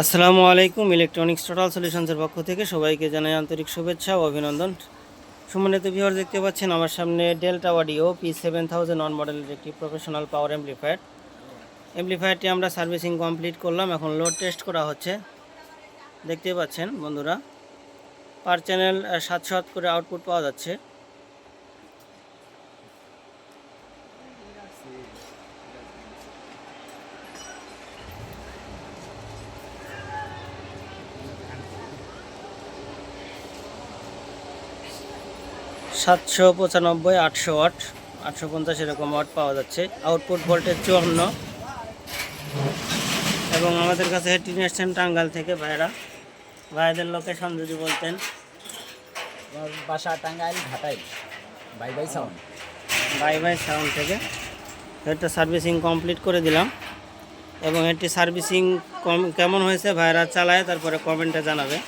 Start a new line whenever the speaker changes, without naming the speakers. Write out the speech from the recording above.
আসসালামু আলাইকুম। Electronics total সলিউশনসের পক্ষ থেকে সবাইকে জানাই আন্তরিক শুভেচ্ছা ও অভিনন্দন। সম্মানিত ভিউয়ার, দেখতে পাচ্ছেন আমার সামনে ডেল্টা অডিও P7001 মডেলের একটি প্রফেশনাল পাওয়ার অ্যাম্প্লিফায়ারটি আমরা সার্ভিসিং কমপ্লিট করলাম, এখন লোড টেস্ট করা হচ্ছে। দেখতে পাচ্ছেন বন্ধুরা, পার চ্যানেল 700 করে আউটপুট পাওয়া যাচ্ছে। সাতশো 95, 800 ওয়াট, 850 এরকম ওয়াট পাওয়া যাচ্ছে। Output voltage 54। এবং আমাদের কাছে হেডটি নিয়ে এসছেন টাঙ্গাইল থেকে ভাইদের লোকেশন যদি বলতেন।
আমার বাসা টাঙ্গাইল ঘাটাইল, বাই বাই সাউন্ড।
বাই সাউন্ড থেকে হেডটা সার্ভিসিং কমপ্লিট করে দিলাম, এবং হেডটি সার্ভিসিং কেমন হয়েছে ভাইরা চালায় তারপরে কমেন্টে জানাবে।